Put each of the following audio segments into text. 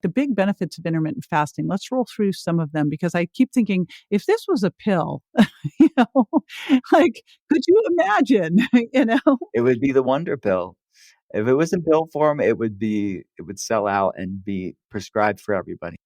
the big benefits of intermittent fasting. Let's roll through some of them because I keep thinking, if this was a pill, you know, like, could you imagine, you know? It would be the wonder pill. If it was in pill form, it would sell out and be prescribed for everybody.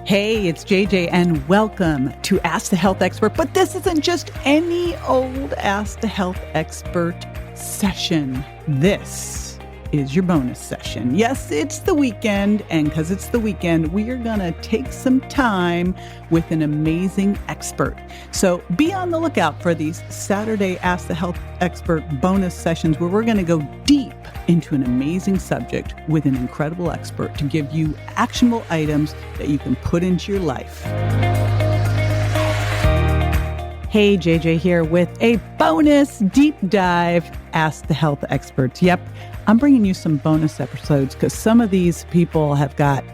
Hey, it's JJ and welcome to Ask the Health Expert. But this isn't just any old Ask the Health Expert session. This is your bonus session. Yes, it's the weekend, and because it's the weekend, we are going to take some time with an amazing expert. So be on the lookout for these Saturday Ask the Health Expert bonus sessions where we're going to go deep into an amazing subject with an incredible expert to give you actionable items that you can put into your life. Hey, JJ here with a bonus deep dive Ask the Health Experts. Yep, I'm bringing you some bonus episodes because some of these people have got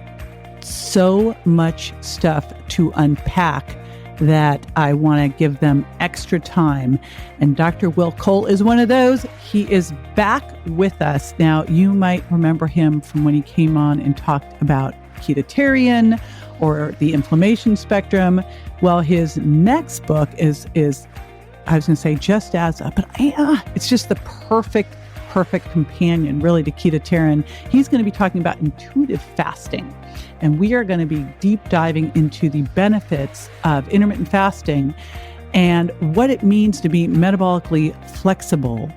so much stuff to unpack that I want to give them extra time. And Dr. Will Cole is one of those. He is back with us. Now, you might remember him from when he came on and talked about ketotarian or the inflammation spectrum. Well, his next book is I was going to say just as, but it's just the perfect companion really to ketotarian. He's going to be talking about intuitive fasting. And we are going to be deep diving into the benefits of intermittent fasting and what it means to be metabolically flexible.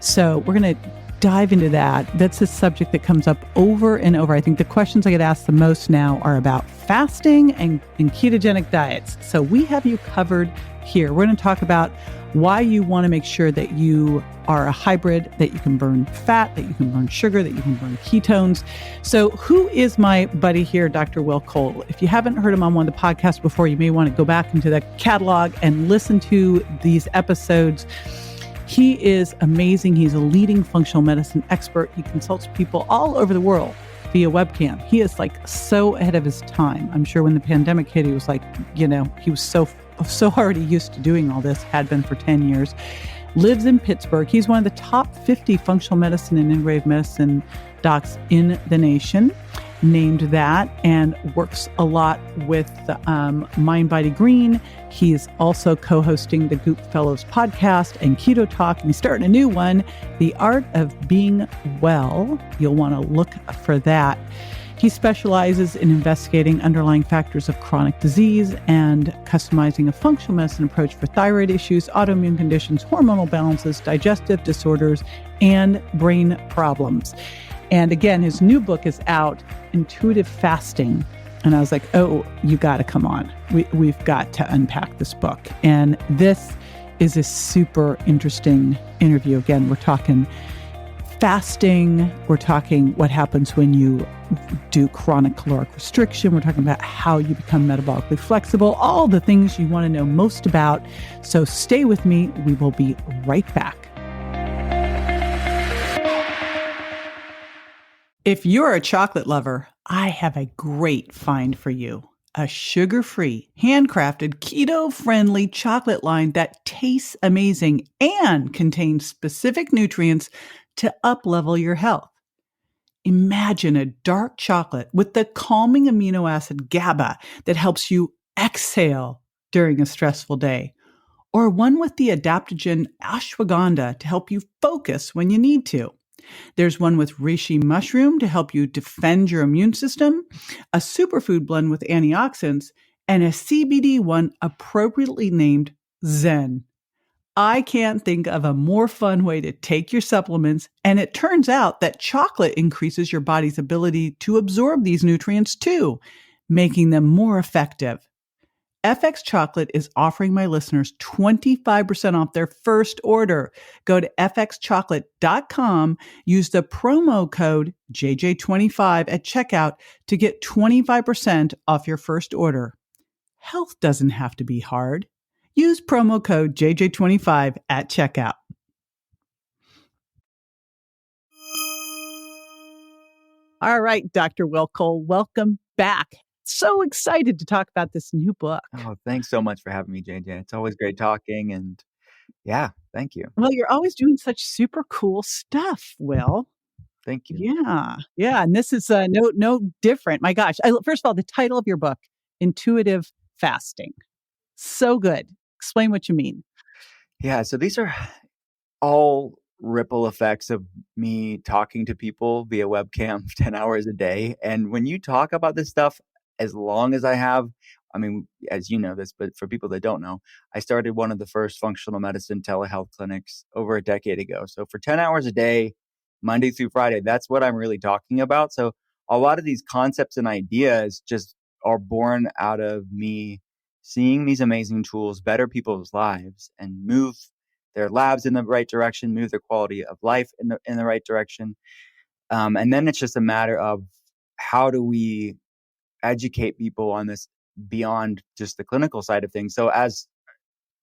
So we're going to dive into that. That's a subject that comes up over and over. I think the questions I get asked the most now are about fasting and ketogenic diets. So we have you covered here. We're going to talk about why you want to make sure that you are a hybrid, that you can burn fat, that you can burn sugar, that you can burn ketones. So who is my buddy here, Dr. Will Cole? If you haven't heard him on one of the podcasts before, you may want to go back into the catalog and listen to these episodes. He is amazing. He's a leading functional medicine expert. He consults people all over the world via webcam. He is like so ahead of his time. I'm sure when the pandemic hit, he was like, he was so already used to doing all this, had been for 10 years. Lives in Pittsburgh. He's one of the top 50 functional medicine and integrative medicine docs in the nation, named that, and works a lot with Mind Body Green. He is also co-hosting the Goop Fellows podcast and Keto Talk, and he's starting a new one, The Art of Being Well. You'll want to look for that. He specializes in investigating underlying factors of chronic disease and customizing a functional medicine approach for thyroid issues, autoimmune conditions, hormonal balances, digestive disorders, and brain problems. And again, his new book is out, Intuitive Fasting. And I was like, oh, you got to come on. We've got to unpack this book. And this is a super interesting interview. Again, we're talking fasting. We're talking what happens when you do chronic caloric restriction. We're talking about how you become metabolically flexible, all the things you want to know most about. So stay with me. We will be right back. If you're a chocolate lover, I have a great find for you. A sugar-free, handcrafted, keto-friendly chocolate line that tastes amazing and contains specific nutrients to up-level your health. Imagine a dark chocolate with the calming amino acid GABA that helps you exhale during a stressful day, or one with the adaptogen ashwagandha to help you focus when you need to. There's one with reishi mushroom to help you defend your immune system, a superfood blend with antioxidants, and a CBD one appropriately named Zen. I can't think of a more fun way to take your supplements, and it turns out that chocolate increases your body's ability to absorb these nutrients too, making them more effective. FX Chocolate is offering my listeners 25% off their first order. Go to fxchocolate.com, use the promo code JJ25 at checkout to get 25% off your first order. Health doesn't have to be hard. Use promo code JJ25 at checkout. All right, Dr. Will Cole, welcome back. So excited to talk about this new book. Oh, thanks so much for having me, JJ. It's always great talking, and Yeah. Thank you. Well, you're always doing such super cool stuff, Will. Thank you. Yeah. Yeah. And this is no different. My gosh. First of all, the title of your book, Intuitive Fasting. So good. Explain what you mean. Yeah. So these are all ripple effects of me talking to people via webcam 10 hours a day. And when you talk about this stuff, as long as I have, I mean, as you know this, but for people that don't know, I started one of the first functional medicine telehealth clinics over a decade ago. So for 10 hours a day, Monday through Friday, that's what I'm really talking about. So a lot of these concepts and ideas just are born out of me seeing these amazing tools better people's lives and move their labs in the right direction, move their quality of life in the right direction. And then it's just a matter of how do we educate people on this beyond just the clinical side of things. So as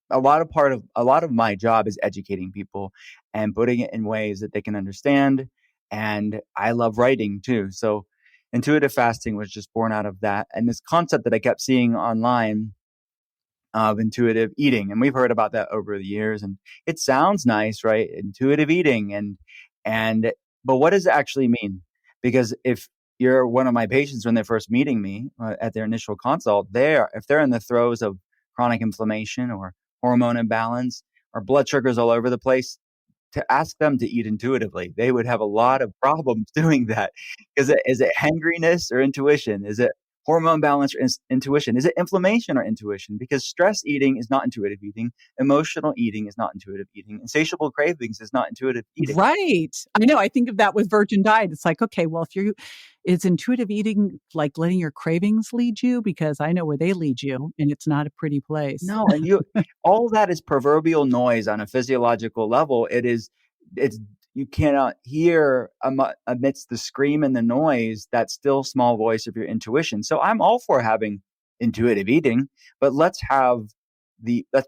a lot of my job is educating people and putting it in ways that they can understand. And I love writing too. So intuitive fasting was just born out of that. And this concept that I kept seeing online of intuitive eating. And we've heard about that over the years, and it sounds nice, right? Intuitive eating. And but what does it actually mean? Because if you're one of my patients when they're first meeting me at their initial consult, if they're in the throes of chronic inflammation or hormone imbalance or blood sugars all over the place, to ask them to eat intuitively, they would have a lot of problems doing that. Is it hangriness or intuition? Is it hormone balance or intuition? Is it inflammation or intuition? Because stress eating is not intuitive eating. Emotional eating is not intuitive eating. Insatiable cravings is not intuitive eating. Right. I know. I think of that with Virgin Diet. It's like, okay, well, is intuitive eating like letting your cravings lead you? Because I know where they lead you, and it's not a pretty place. No, and all that is proverbial noise on a physiological level. It's you cannot hear amidst the scream and the noise that still small voice of your intuition. So I'm all for having intuitive eating, but let's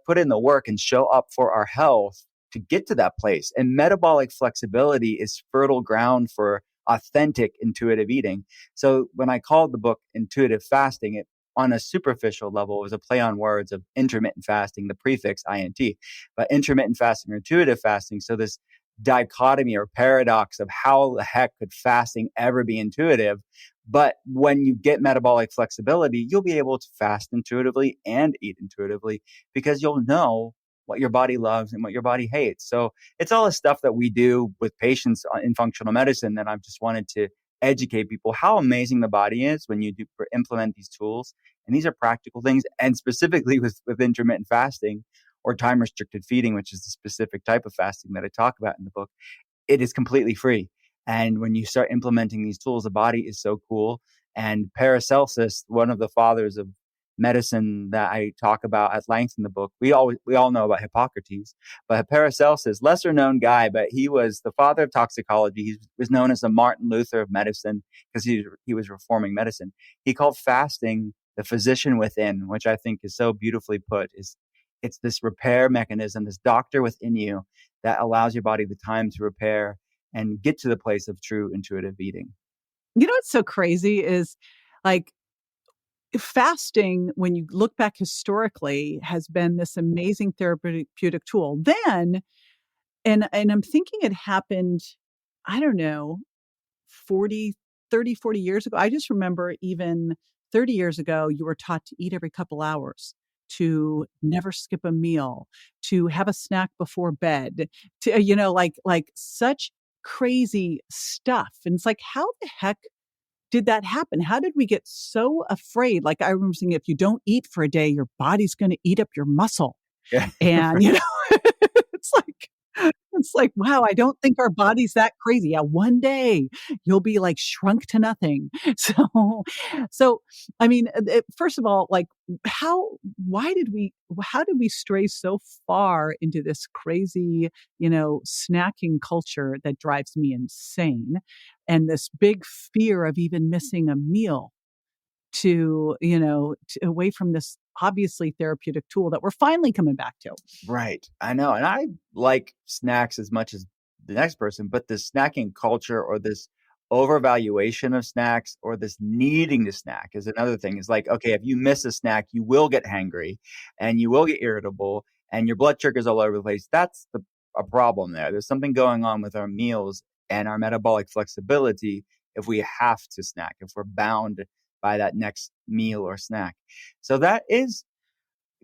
put in the work and show up for our health to get to that place. And metabolic flexibility is fertile ground for authentic intuitive eating. So when I called the book Intuitive Fasting, it on a superficial level, it was a play on words of intermittent fasting, the prefix INT, but intermittent fasting or intuitive fasting. So this dichotomy or paradox of how the heck could fasting ever be intuitive? But when you get metabolic flexibility, you'll be able to fast intuitively and eat intuitively because you'll know what your body loves and what your body hates. So it's all the stuff that we do with patients in functional medicine that I've just wanted to educate people how amazing the body is when you do implement these tools. And these are practical things. And specifically with intermittent fasting or time restricted feeding, which is the specific type of fasting that I talk about in the book, it is completely free. And when you start implementing these tools, the body is so cool. And Paracelsus, one of the fathers of medicine that I talk about at length in the book, we all know about Hippocrates, but Paracelsus, lesser known guy, but he was the father of toxicology. He was known as the Martin Luther of medicine because he was reforming medicine. He called fasting the physician within, which I think is so beautifully put. It's this repair mechanism, this doctor within you that allows your body the time to repair and get to the place of true intuitive eating. You know what's so crazy is like fasting, when you look back historically, has been this amazing therapeutic tool. Then, and I'm thinking it happened, I don't know, 40 years ago. I just remember even 30 years ago, you were taught to eat every couple hours, to never skip a meal, to have a snack before bed, to, like such crazy stuff. And it's like, how the heck did that happen? How did we get so afraid? Like I remember saying, if you don't eat for a day, your body's going to eat up your muscle. Yeah. And, it's like, wow, I don't think our body's that crazy. Yeah, one day you'll be like shrunk to nothing. So, I mean, first of all, like why did how did we stray so far into this crazy, snacking culture that drives me insane? And this big fear of even missing a meal away from this obviously therapeutic tool that we're finally coming back to. Right. I know. And I like snacks as much as the next person, but this snacking culture or this overvaluation of snacks or this needing to snack is another thing. It's like, okay, if you miss a snack, you will get hangry and you will get irritable and your blood sugar's all over the place, that's a problem there. There's something going on with our meals and our metabolic flexibility if we have to snack, if we're bound by that next meal or snack. So that is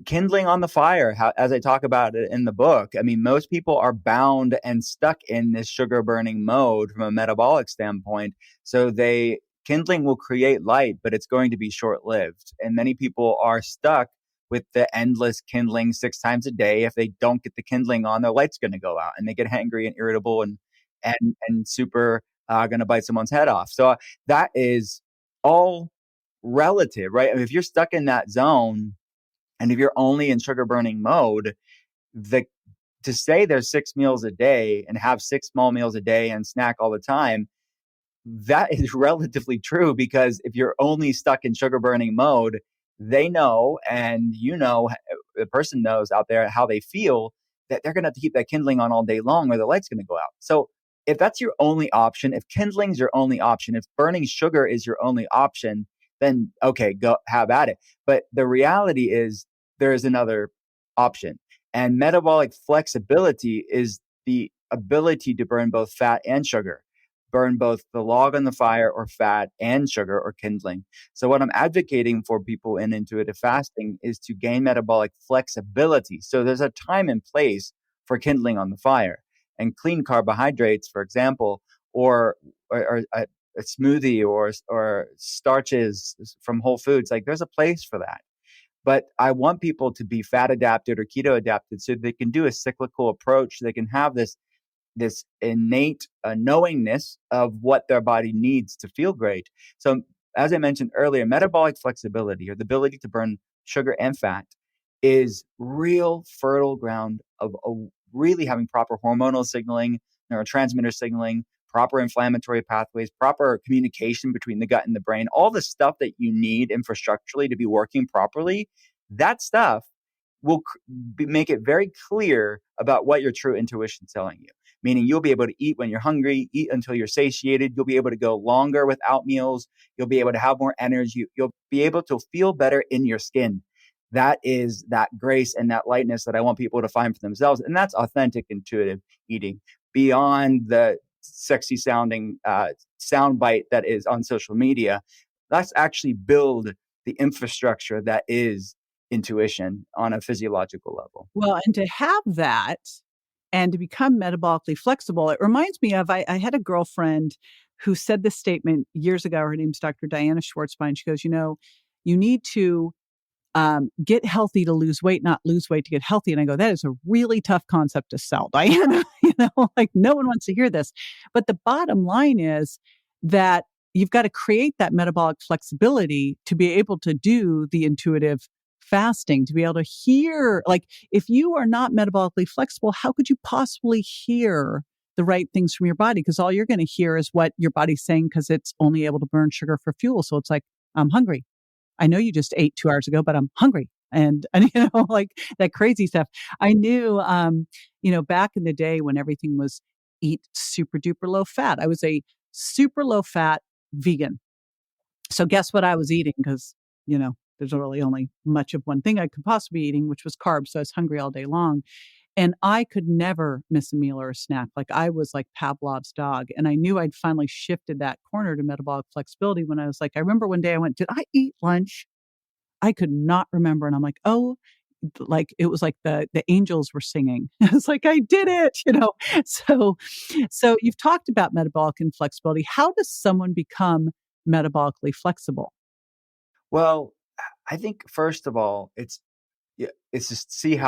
kindling on the fire, as I talk about it in the book. I mean, most people are bound and stuck in this sugar burning mode from a metabolic standpoint. So kindling will create light, but it's going to be short lived. And many people are stuck with the endless kindling 6 times a day. If they don't get the kindling on, their light's going to go out and they get hangry and irritable and super going to bite someone's head off. So that is all relative, right? I mean, if you're stuck in that zone, and if you're only in sugar burning mode, to say there's 6 meals a day and have 6 small meals a day and snack all the time, that is relatively true, because if you're only stuck in sugar burning mode, they know, and the person knows out there how they feel, that they're going to have to keep that kindling on all day long or the light's going to go out. So if that's your only option, if kindling's your only option, if burning sugar is your only option, then okay, go have at it. But the reality is there is another option. And metabolic flexibility is the ability to burn both fat and sugar, burn both the log on the fire or fat and sugar or kindling. So what I'm advocating for people in intuitive fasting is to gain metabolic flexibility. So there's a time and place for kindling on the fire, and clean carbohydrates, for example, or a smoothie or starches from Whole Foods. Like, there's a place for that. But I want people to be fat adapted or keto adapted so they can do a cyclical approach. They can have this innate knowingness of what their body needs to feel great. So as I mentioned earlier, metabolic flexibility, or the ability to burn sugar and fat, is real fertile ground of really having proper hormonal signaling, neurotransmitter signaling, proper inflammatory pathways, proper communication between the gut and the brain, all the stuff that you need infrastructurally to be working properly. That stuff will make it very clear about what your true intuition is telling you. Meaning, you'll be able to eat when you're hungry, eat until you're satiated. You'll be able to go longer without meals. You'll be able to have more energy. You'll be able to feel better in your skin. That is that grace and that lightness that I want people to find for themselves. And that's authentic intuitive eating, beyond the sexy sounding soundbite that is on social media. Let's actually build the infrastructure that is intuition on a physiological level. Well, and to have that and to become metabolically flexible, it reminds me of, I had a girlfriend who said this statement years ago. Her name's Dr. Diana Schwartzbein. She goes, you need to get healthy to lose weight, not lose weight to get healthy. And I go, that is a really tough concept to sell, Diana. Like, no one wants to hear this. But the bottom line is that you've got to create that metabolic flexibility to be able to do the intuitive fasting, to be able to hear. Like, if you are not metabolically flexible, how could you possibly hear the right things from your body? Because all you're going to hear is what your body's saying, because it's only able to burn sugar for fuel. So it's like, I'm hungry. I know you just ate 2 hours ago, but I'm hungry. And like that crazy stuff. I knew, back in the day when everything was eat super duper low fat, I was a super low fat vegan. So guess what I was eating? Because, there's really only much of one thing I could possibly be eating, which was carbs. So I was hungry all day long. And I could never miss a meal or a snack. Like, I was like Pavlov's dog. And I knew I'd finally shifted that corner to metabolic flexibility when I was like, I remember one day I went, did I eat lunch? I could not remember. And I'm like, oh, like it was like the angels were singing. It's like, I did it, So you've talked about metabolic inflexibility. How does someone become metabolically flexible? Well, I think first of all, it's just see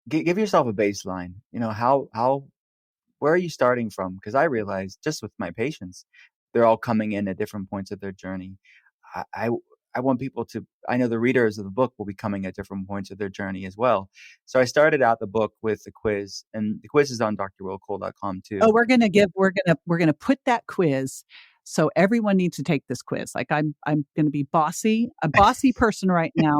give yourself a baseline. Where are you starting from? Because I realized just with my patients, they're all coming in at different points of their journey. I want people to, I know the readers of the book will be coming at different points of their journey as well. So I started out the book with a quiz, and the quiz is on drwillcole.com too. Oh, we're going to put that quiz. So everyone needs to take this quiz. Like, I'm going to be a bossy person right now,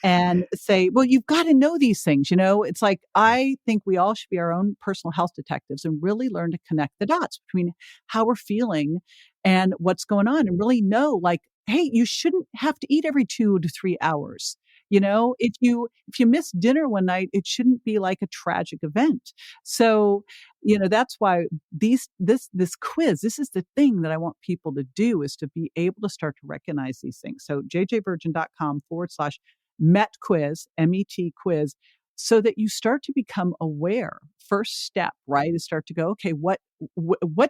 and say, well, you've got to know these things. It's like, I think we all should be our own personal health detectives and really learn to connect the dots between how we're feeling and what's going on, and really know, like, hey, you shouldn't have to eat every 2 to 3 hours. If you miss dinner one night, it shouldn't be like a tragic event. So, that's why this quiz, this is the thing that I want people to do, is to be able to start to recognize these things. So jjvirgin.com/met quiz, MET quiz, so that you start to become aware. First step, right, is start to go, okay, what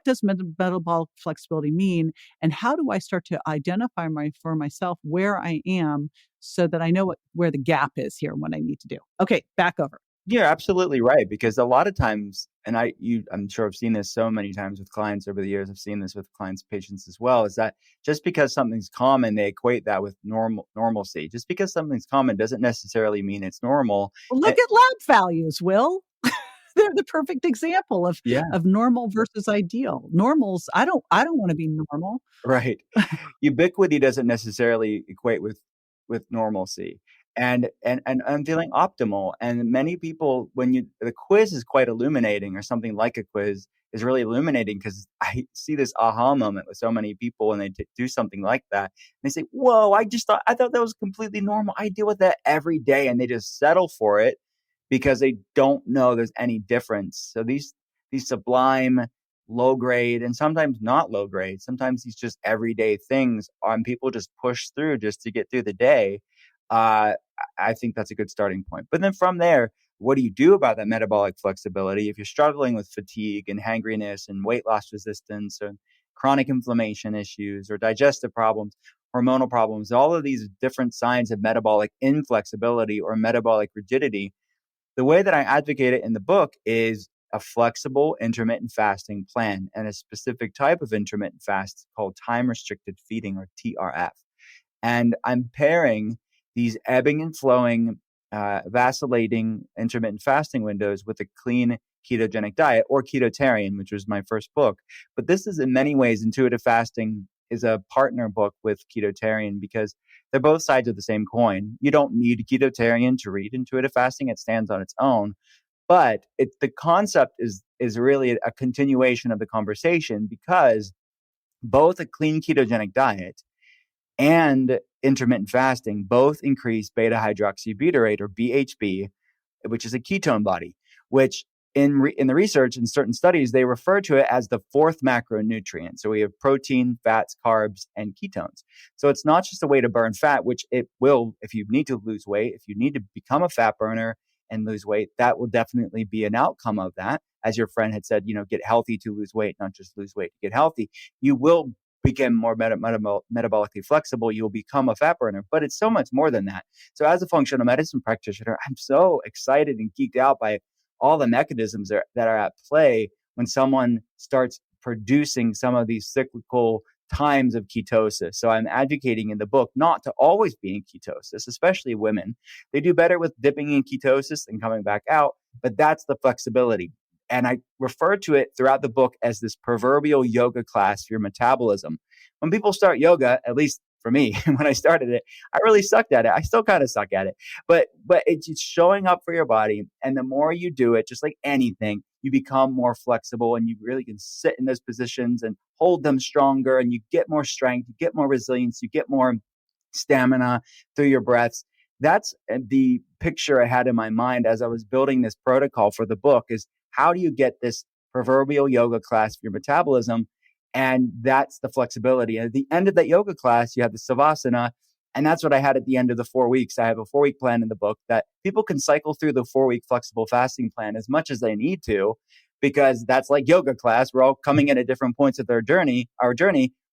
does metabolic flexibility mean? And how do I start to identify for myself where I am, so that I know where the gap is here and what I need to do. Okay, back over. You're absolutely right, because a lot of times, and I'm sure I've seen this so many times with clients over the years, I've seen this with clients, patients as well, is that just because something's common, they equate that with normalcy. Just because something's common doesn't necessarily mean it's normal. Well, look at lab values, Will. They're the perfect example of normal versus ideal. Normals, I don't want to be normal. Right. Ubiquity doesn't necessarily equate with normalcy. And I'm feeling optimal. And many people, the quiz is quite illuminating, or something like a quiz is really illuminating, because I see this aha moment with so many people when they do something like that. And they say, whoa, I thought that was completely normal. I deal with that every day. And they just settle for it because they don't know there's any difference. So these sublime, low grade, and sometimes not low grade, sometimes these just everyday things on people just push through just to get through the day. I think that's a good starting point. But then from there, what do you do about that metabolic flexibility? If you're struggling with fatigue and hangriness and weight loss resistance, or chronic inflammation issues, or digestive problems, hormonal problems, all of these different signs of metabolic inflexibility or metabolic rigidity, the way that I advocate it in the book is a flexible intermittent fasting plan, and a specific type of intermittent fast called time restricted feeding, or TRF. And I'm pairing these ebbing and flowing, vacillating intermittent fasting windows with a clean ketogenic diet, or ketotarian, which was my first book. But this is, in many ways, intuitive fasting is a partner book with ketotarian, because they're both sides of the same coin. You don't need ketotarian to read intuitive fasting. It stands on its own. But the concept is really a continuation of the conversation, because both a clean ketogenic diet and intermittent fasting both increase beta hydroxybutyrate, or BHB, which is a ketone body, which in the research in certain studies, they refer to it as the fourth macronutrient. So we have protein, fats, carbs, and ketones. So it's not just a way to burn fat, which it will, if you need to lose weight, if you need to become a fat burner and lose weight, that will definitely be an outcome of that. As your friend had said, get healthy to lose weight, not just lose weight to get healthy. You will become more metabolically flexible. You'll become a fat burner, but it's so much more than that. So as a functional medicine practitioner, I'm so excited and geeked out by all the mechanisms that are at play when someone starts producing some of these cyclical times of ketosis. So I'm advocating in the book not to always be in ketosis, especially women. They do better with dipping in ketosis and coming back out, but that's the flexibility. And I refer to it throughout the book as this proverbial yoga class for your metabolism. When people start yoga, at least for me, when I started it, I really sucked at it. I still kind of suck at it, but it's showing up for your body. And the more you do it, just like anything, you become more flexible, and you really can sit in those positions and hold them stronger, and you get more strength, you get more resilience, you get more stamina through your breaths. That's the picture I had in my mind as I was building this protocol for the book, is how do you get this proverbial yoga class for your metabolism? And that's the flexibility. And at the end of that yoga class, you have the savasana. And that's what I had at the end of the 4 weeks. I have a 4-week plan in the book that people can cycle through the 4-week flexible fasting plan as much as they need to, because that's like yoga class. We're all coming in at different points of our journey.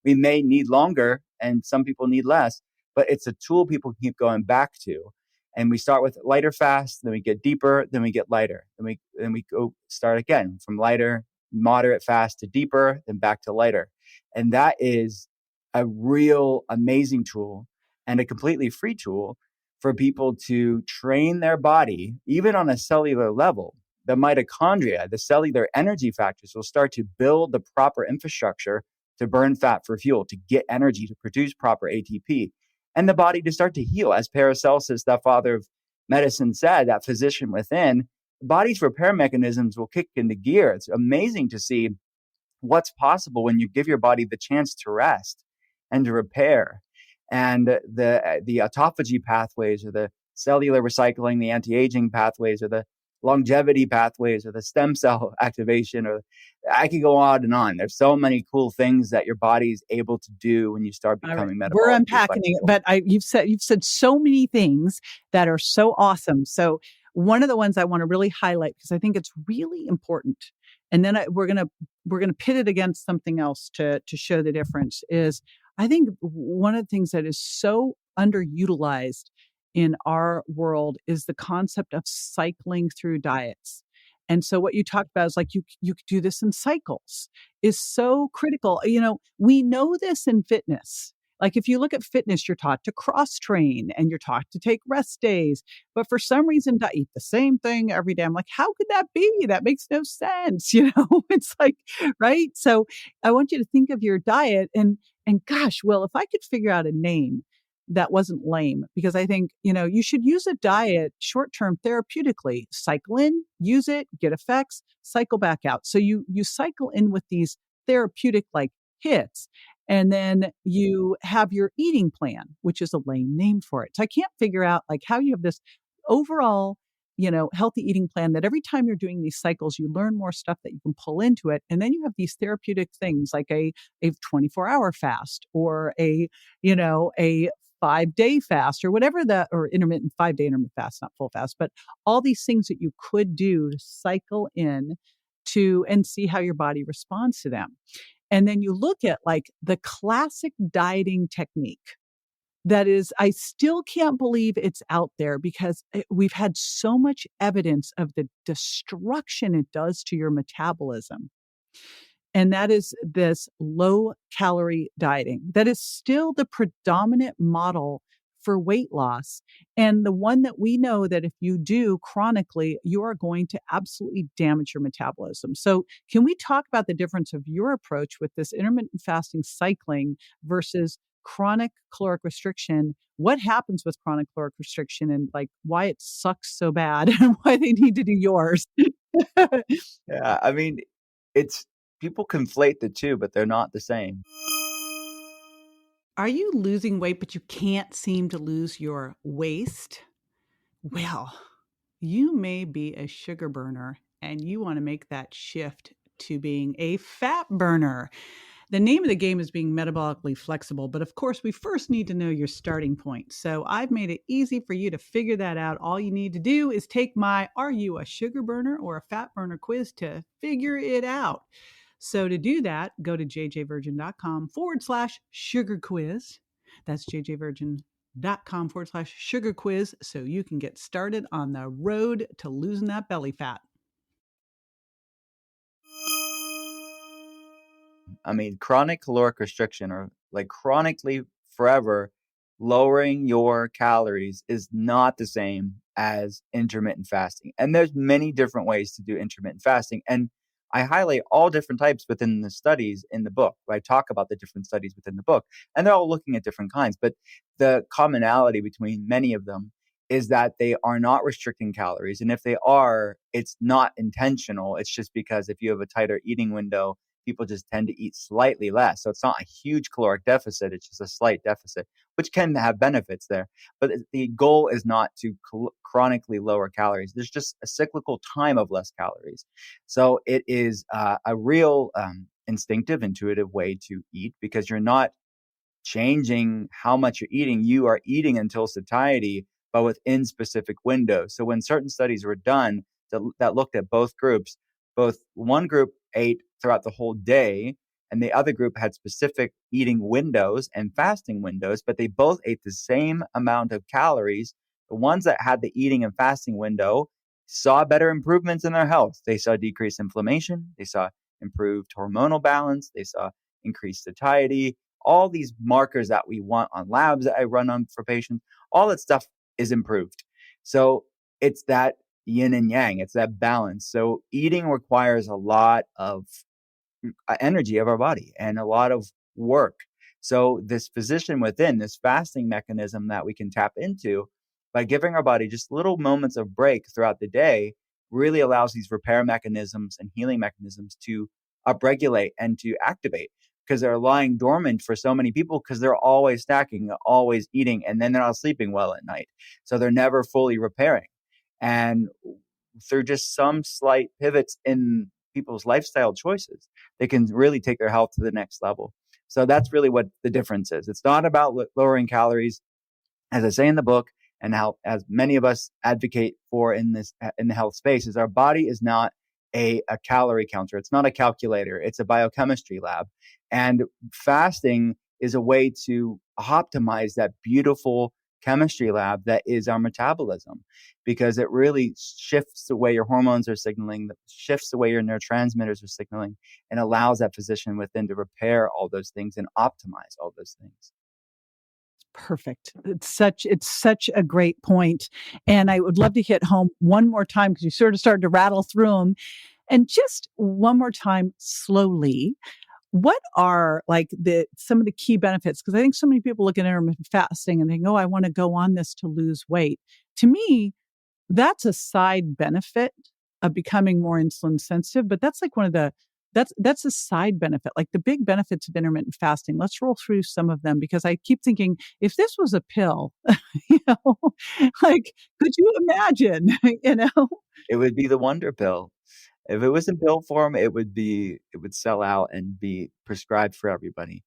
We may need longer, and some people need less, but it's a tool people can keep going back to. And we start with lighter fast, then we get deeper, then we get lighter. Then we go start again from lighter, moderate fast to deeper, then back to lighter. And that is a real amazing tool, and a completely free tool for people to train their body, even on a cellular level. The mitochondria, the cellular energy factors, will start to build the proper infrastructure to burn fat for fuel, to get energy, to produce proper ATP, and the body to start to heal. As Paracelsus, that father of medicine, said, that physician within, the body's repair mechanisms will kick into gear. It's amazing to see what's possible when you give your body the chance to rest and to repair. And the autophagy pathways, or the cellular recycling, the anti-aging pathways, or the longevity pathways, or the stem cell activation, or I could go on and on. There's so many cool things that your body's able to do when you start All right, becoming we're metabolically unpacking it, flexible. but you've said so many things that are so awesome. So one of the ones I want to really highlight, because I think it's really important, and then we're gonna pit it against something else to show the difference, is I think one of the things that is so underutilized in our world is the concept of cycling through diets. And so what you talked about is like you could do this in cycles is so critical. We know this in fitness. Like if you look at fitness, you're taught to cross train and you're taught to take rest days. But for some reason, to eat the same thing every day. I'm like, how could that be? That makes no sense. It's like, right. So I want you to think of your diet and gosh, well, if I could figure out a name that wasn't lame, because I think, you should use a diet short term therapeutically, cycle in, use it, get effects, cycle back out. So you cycle in with these therapeutic like hits. And then you have your eating plan, which is a lame name for it. So I can't figure out like how you have this overall, healthy eating plan that every time you're doing these cycles, you learn more stuff that you can pull into it. And then you have these therapeutic things like a 24-hour fast or a 5-day fast or whatever or intermittent 5-day intermittent fast, not full fast, but all these things that you could do to cycle in to and see how your body responds to them. And then you look at like the classic dieting technique that is, I still can't believe it's out there because we've had so much evidence of the destruction it does to your metabolism. And that is this low calorie dieting. That is still the predominant model for weight loss. And the one that we know that if you do chronically, you are going to absolutely damage your metabolism. So can we talk about the difference of your approach with this intermittent fasting cycling versus chronic caloric restriction? What happens with chronic caloric restriction and like why it sucks so bad and why they need to do yours? Yeah, I mean, it's people conflate the two, but they're not the same. Are you losing weight, but you can't seem to lose your waist? Well, you may be a sugar burner and you want to make that shift to being a fat burner. The name of the game is being metabolically flexible, but of course, we first need to know your starting point. So I've made it easy for you to figure that out. All you need to do is take my Are You a Sugar Burner or a Fat Burner quiz to figure it out. So to do that, go to jjvirgin.com/sugar quiz. That's jjvirgin.com/sugar quiz so you can get started on the road to losing that belly fat. I mean, chronic caloric restriction or like chronically forever lowering your calories is not the same as intermittent fasting. And there's many different ways to do intermittent fasting. And I highlight all different types within the studies in the book. I talk about the different studies within the book, and they're all looking at different kinds. But the commonality between many of them is that they are not restricting calories. And if they are, it's not intentional. It's just because if you have a tighter eating window, people just tend to eat slightly less. So it's not a huge caloric deficit. It's just a slight deficit, which can have benefits there. But the goal is not to chronically lower calories. There's just a cyclical time of less calories. So it is a real instinctive, intuitive way to eat because you're not changing how much you're eating. You are eating until satiety, but within specific windows. So when certain studies were done that looked at both groups, both one group ate throughout the whole day and the other group had specific eating windows and fasting windows, but they both ate the same amount of calories. The ones that had the eating and fasting window saw better improvements in their health. They saw decreased inflammation. They saw improved hormonal balance. They saw increased satiety. All these markers that we want on labs that I run on for patients, all that stuff is improved. So it's that yin and yang, it's that balance. So eating requires a lot of energy of our body and a lot of work. So this physician within, this fasting mechanism that we can tap into by giving our body just little moments of break throughout the day really allows these repair mechanisms and healing mechanisms to upregulate and to activate. because they're lying dormant for so many people because they're always snacking, always eating, and then they're not sleeping well at night. So they're never fully repairing. And through just some slight pivots in people's lifestyle choices, they can really take their health to the next level. So that's really what the difference is. It's not about lowering calories, as I say in the book, and how, as many of us advocate for in the health space, is our body is not a calorie counter. It's not a calculator. It's a biochemistry lab. And fasting is a way to optimize that beautiful chemistry lab that is our metabolism, because it really shifts the way your hormones are signaling, shifts the way your neurotransmitters are signaling, and allows that physician within to repair all those things and optimize all those things. Perfect. It's such a great point. And I would love to hit home one more time because you sort of started to rattle through them. And just one more time, slowly, what are like some of the key benefits? Because I think so many people look at intermittent fasting and think, oh, I want to go on this to lose weight. To me, that's a side benefit of becoming more insulin sensitive, but that's like that's a side benefit. Like the big benefits of intermittent fasting. Let's roll through some of them because I keep thinking if this was a pill, you know, like could you imagine, you know? It would be the wonder pill. If it was in pill form, it would sell out and be prescribed for everybody.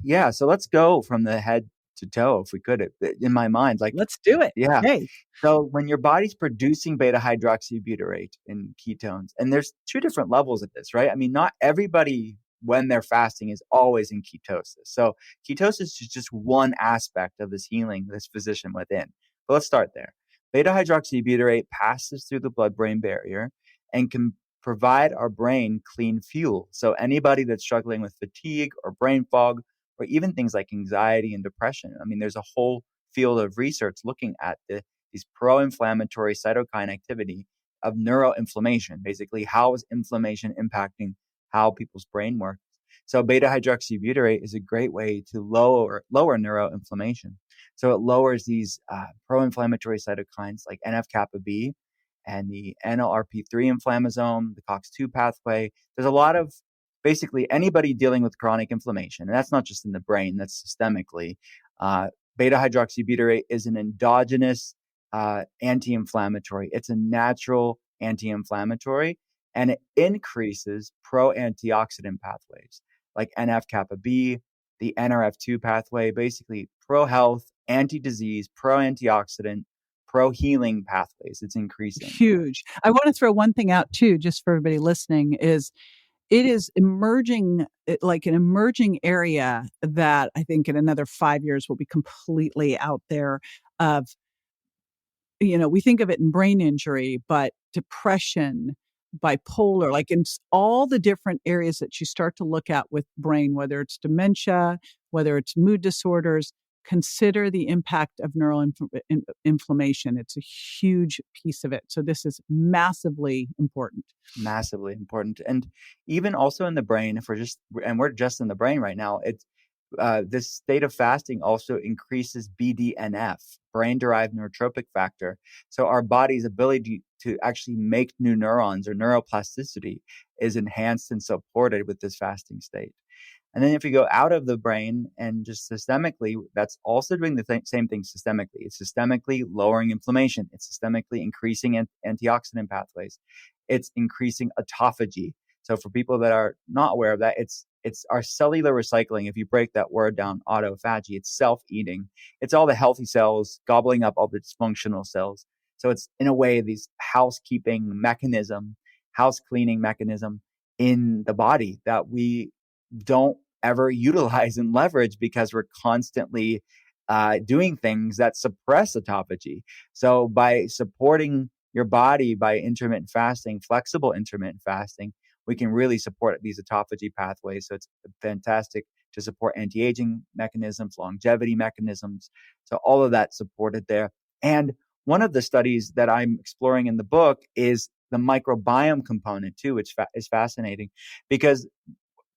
Yeah, so let's go from the head to toe if we could. In my mind, like, Let's do it. yeah. Hey, So when your body's producing beta hydroxybutyrate in ketones, and there's two different levels of this, right? I mean, not everybody when they're fasting is always in ketosis. So ketosis is just one aspect of this healing, this physician within. But let's start there. Beta hydroxybutyrate passes through the blood-brain barrier and can provide our brain clean fuel. So anybody that's struggling with fatigue or brain fog, or even things like anxiety and depression, I mean, there's a whole field of research looking at these pro-inflammatory cytokine activity of neuroinflammation. Basically, how is inflammation impacting how people's brain works? So beta hydroxybutyrate is a great way to lower neuroinflammation. So it lowers these pro-inflammatory cytokines like NF-kappa B and the NLRP3 inflammasome, the COX-2 pathway. There's a lot of basically anybody dealing with chronic inflammation, and that's not just in the brain, that's systemically. Beta hydroxybutyrate is an endogenous anti-inflammatory. It's a natural anti-inflammatory, and it increases pro-antioxidant pathways like NF-kappa B, the NRF2 pathway, basically pro-health, anti-disease, pro-antioxidant, pro-healing pathways. It's increasing. huge. I want to throw one thing out too, just for everybody listening, is it is emerging, like an emerging area that I think in another 5 years will be completely out there of, you know, we think of it in brain injury, but depression, bipolar, like in all the different areas that you start to look at with brain, whether it's dementia, whether it's mood disorders, consider the impact of neural inflammation. It's a huge piece of it. So this is massively important. Massively important. And even also in the brain, if we're just in the brain right now, it's this state of fasting also increases BDNF, brain-derived neurotrophic factor. So our body's ability to actually make new neurons, or neuroplasticity, is enhanced and supported with this fasting state. And then if you go out of the brain and just systemically, that's also doing the same thing systemically. It's systemically lowering inflammation. It's systemically increasing antioxidant pathways. It's increasing autophagy. So for people that are not aware of that, it's our cellular recycling. If you break that word down, autophagy, it's self-eating. It's all the healthy cells gobbling up all the dysfunctional cells. So it's in a way these house cleaning mechanism in the body that we don't ever utilize and leverage because we're constantly doing things that suppress autophagy. So by supporting your body by intermittent fasting, flexible intermittent fasting, we can really support these autophagy pathways. So it's fantastic to support anti-aging mechanisms, longevity mechanisms. So all of that supported there. And one of the studies that I'm exploring in the book is the microbiome component too, which is fascinating because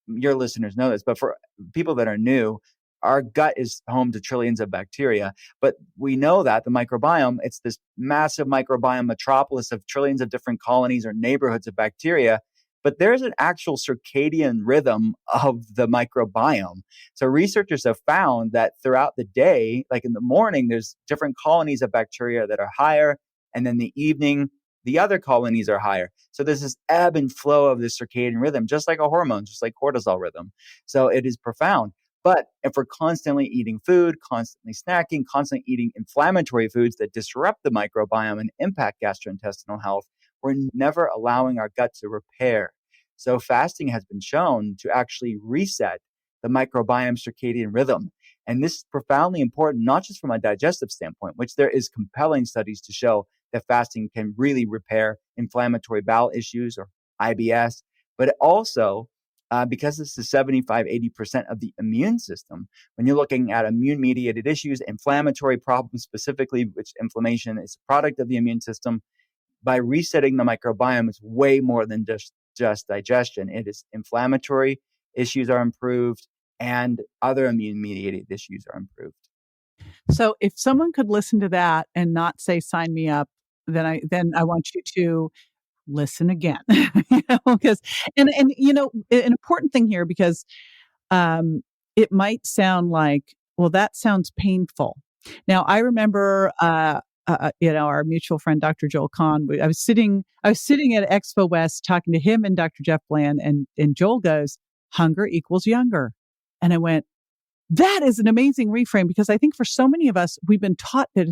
your listeners know this, but for people that are new, our gut is home to trillions of bacteria. But we know that the microbiome, it's this massive microbiome metropolis of trillions of different colonies or neighborhoods of bacteria. but there's an actual circadian rhythm of the microbiome. So researchers have found that throughout the day, like in the morning, there's different colonies of bacteria that are higher, and then the evening, the other colonies are higher. So there's this ebb and flow of the circadian rhythm, just like a hormone, just like cortisol rhythm. So it is profound. But if we're constantly eating food, constantly snacking, constantly eating inflammatory foods that disrupt the microbiome and impact gastrointestinal health, we're never allowing our gut to repair. So fasting has been shown to actually reset the microbiome circadian rhythm. And this is profoundly important, not just from a digestive standpoint, which there is compelling studies to show that fasting can really repair inflammatory bowel issues or IBS, but also because this is 75-80% of the immune system, when you're looking at immune-mediated issues, inflammatory problems specifically, which inflammation is a product of the immune system, by resetting the microbiome, it's way more than just digestion. It is inflammatory issues are improved and other immune-mediated issues are improved. So if someone could listen to that and not say, sign me up, then I want you to listen again, because, and, an important thing here, because, it might sound like, well, that sounds painful. Now, I remember, our mutual friend, Dr. Joel Kahn, I was sitting at Expo West talking to him and Dr. Jeff Bland, and Joel goes, hunger equals younger. And I went, that is an amazing reframe, because I think for so many of us, we've been taught that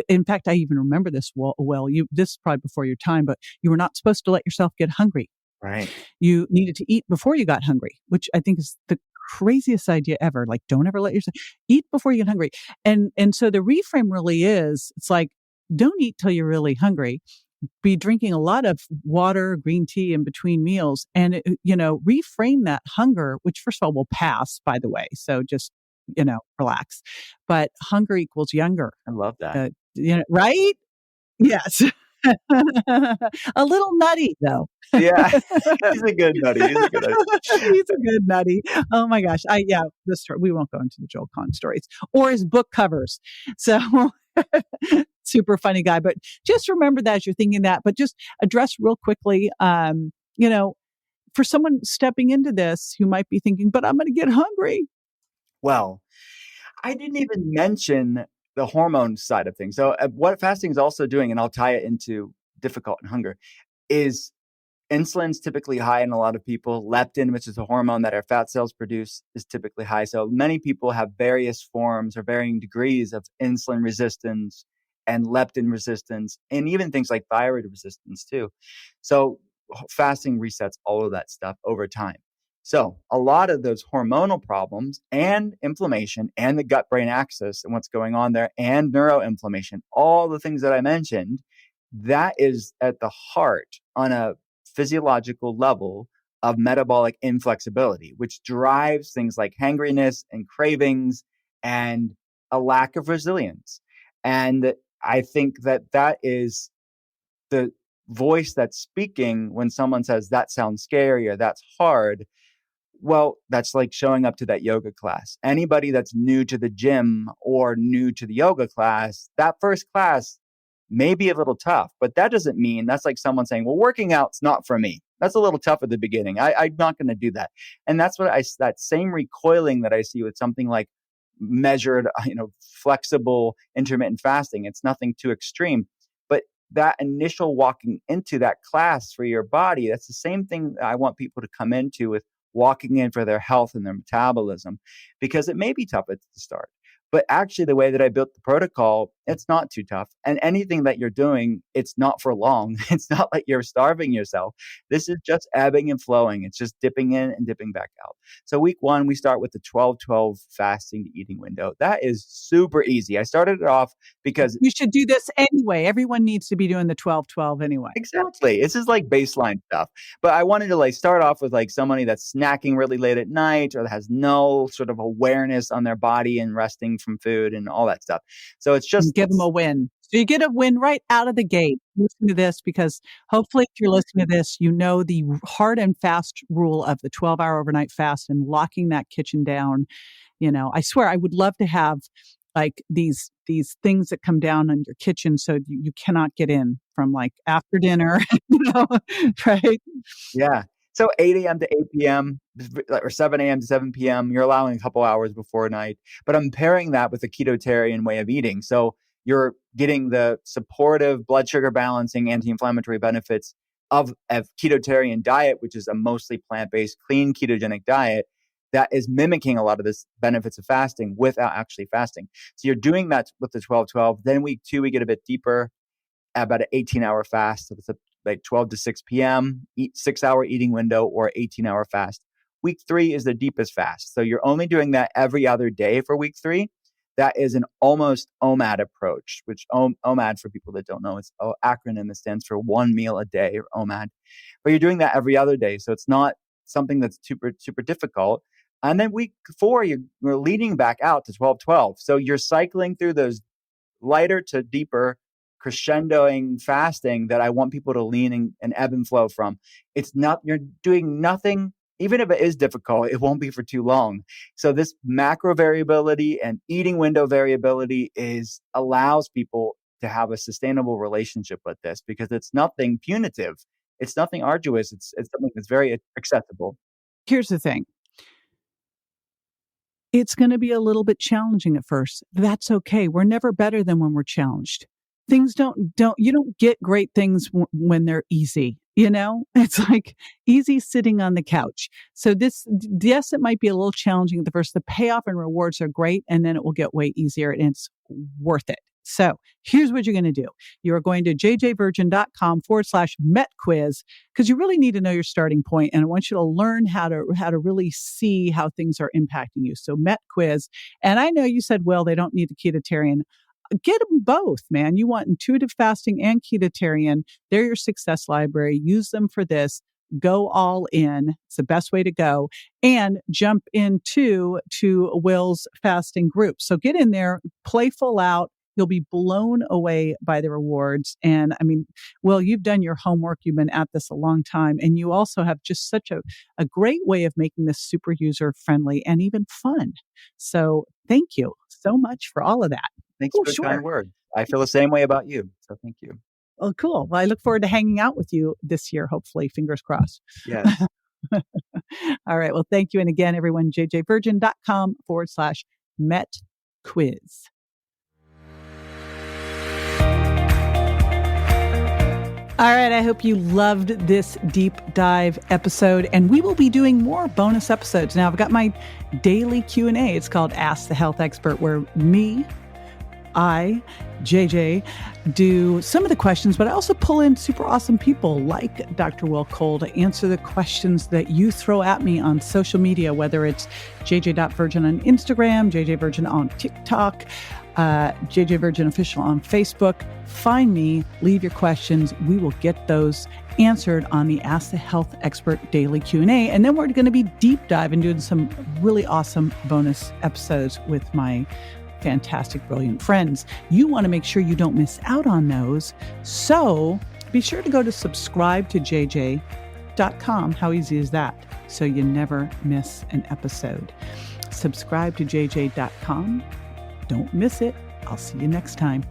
in fact, I even remember this well, this is probably before your time, but you were not supposed to let yourself get hungry. Right. You needed to eat before you got hungry, which I think is the craziest idea ever. Like, don't ever let yourself eat before you get hungry. And so the reframe really is, it's like, don't eat till you're really hungry. Be drinking a lot of water, green tea in between meals, and reframe that hunger, which first of all will pass, by the way. So just, relax. But hunger equals younger. I love that. Right? Yes. A little nutty though. Yeah. He's a good nutty. He's a good nutty. Oh my gosh. We won't go into the Joel Kahn stories or his book covers. So super funny guy, but just remember that as you're thinking that, but just address real quickly, for someone stepping into this who might be thinking, but I'm going to get hungry. Well, I didn't even mention the hormone side of things. So what fasting is also doing, and I'll tie it into difficult and hunger, is insulin's typically high in a lot of people. Leptin, which is a hormone that our fat cells produce, is typically high. So many people have various forms or varying degrees of insulin resistance and leptin resistance, and even things like thyroid resistance too. So fasting resets all of that stuff over time. So a lot of those hormonal problems and inflammation and the gut-brain axis and what's going on there and neuroinflammation, all the things that I mentioned, that is at the heart on a physiological level of metabolic inflexibility, which drives things like hangriness and cravings and a lack of resilience. And I think that is the voice that's speaking when someone says that sounds scary or that's hard. Well, that's like showing up to that yoga class. Anybody that's new to the gym or new to the yoga class, that first class may be a little tough, but that doesn't mean that's like someone saying, well, working out's not for me. That's a little tough at the beginning. I'm not going to do that. And that's what that same recoiling that I see with something like measured, flexible intermittent fasting. It's nothing too extreme, but that initial walking into that class for your body, that's the same thing I want people to come into with walking in for their health and their metabolism, because it may be tough at the start. But actually, the way that I built the protocol, it's not too tough. And anything that you're doing, it's not for long. It's not like you're starving yourself. This is just ebbing and flowing. It's just dipping in and dipping back out. So week 1, we start with the 12-12 fasting to eating window. That is super easy. I started it off because you should do this anyway. Everyone needs to be doing the 12-12 anyway. Exactly. This is like baseline stuff. But I wanted to start off with somebody that's snacking really late at night or has no sort of awareness on their body and resting from food and all that stuff. So it's just give them a win. So you get a win right out of the gate. Listen to this, because hopefully if you're listening to this, you know the hard and fast rule of the 12-hour overnight fast and locking that kitchen down. I swear I would love to have these things that come down on your kitchen so you cannot get in from after dinner, right? Yeah. So 8 a.m. to 8 p.m. or 7 a.m. to 7 p.m., you're allowing a couple hours before night. But I'm pairing that with a ketotarian way of eating. So you're getting the supportive blood sugar balancing, anti-inflammatory benefits of a ketotarian diet, which is a mostly plant-based, clean ketogenic diet that is mimicking a lot of this benefits of fasting without actually fasting. So you're doing that with the 12-12. Then week 2, we get a bit deeper, about an 18-hour fast. So it's like 12 to 6 p.m., 6-hour eating window, or 18-hour fast. Week 3 is the deepest fast. So you're only doing that every other day for week 3. That is an almost OMAD approach, which OMAD, for people that don't know, it's an acronym that stands for 1 meal a day, or OMAD. But you're doing that every other day. So it's not something that's super, super difficult. And then week 4, you're leading back out to 12-12. So you're cycling through those lighter to deeper crescendoing fasting that I want people to lean and ebb and flow from. It's not, you're doing nothing. Even if it is difficult, it won't be for too long. So this macro variability and eating window variability allows people to have a sustainable relationship with this, because it's nothing punitive. It's nothing arduous. It's something that's very accessible. Here's the thing. It's going to be a little bit challenging at first. That's okay. We're never better than when we're challenged. Things you don't get great things when they're easy. It's like easy sitting on the couch. So yes, it might be a little challenging at the first. The payoff and rewards are great, and then it will get way easier, and it's worth it. So here's what you're going to do. You're going to jjvirgin.com/metquiz, because you really need to know your starting point, and I want you to learn how to really see how things are impacting you. So metquiz, and I know you said, well, they don't need the ketotarian. Get them both, man. You want intuitive fasting and ketotarian. They're your success library. Use them for this. Go all in. It's the best way to go. And jump into Will's fasting group. So get in there, play full out. You'll be blown away by the rewards. And I mean, Will, you've done your homework. You've been at this a long time. And you also have just such a great way of making this super user friendly and even fun. So thank you so much for all of that. Thanks for the kind word. I feel the same way about you. So thank you. Oh, cool. Well, I look forward to hanging out with you this year, hopefully. Fingers crossed. Yes. All right. Well, thank you. And again, everyone, jjvirgin.com/metquiz. All right, I hope you loved this deep dive episode, and we will be doing more bonus episodes. Now, I've got my daily Q&A. It's called Ask the Health Expert, where JJ, do some of the questions, but I also pull in super awesome people like Dr. Will Cole to answer the questions that you throw at me on social media, whether it's jj.virgin on Instagram, jjvirgin on TikTok, JJ Virgin Official on Facebook. Find me, leave your questions. We will get those answered on the Ask the Health Expert Daily Q&A. And then we're going to be deep dive and doing some really awesome bonus episodes with my fantastic, brilliant friends. You want to make sure you don't miss out on those. So be sure to go to subscribe to jj.com. How easy is that? So you never miss an episode. Subscribe to jj.com. Don't miss it. I'll see you next time.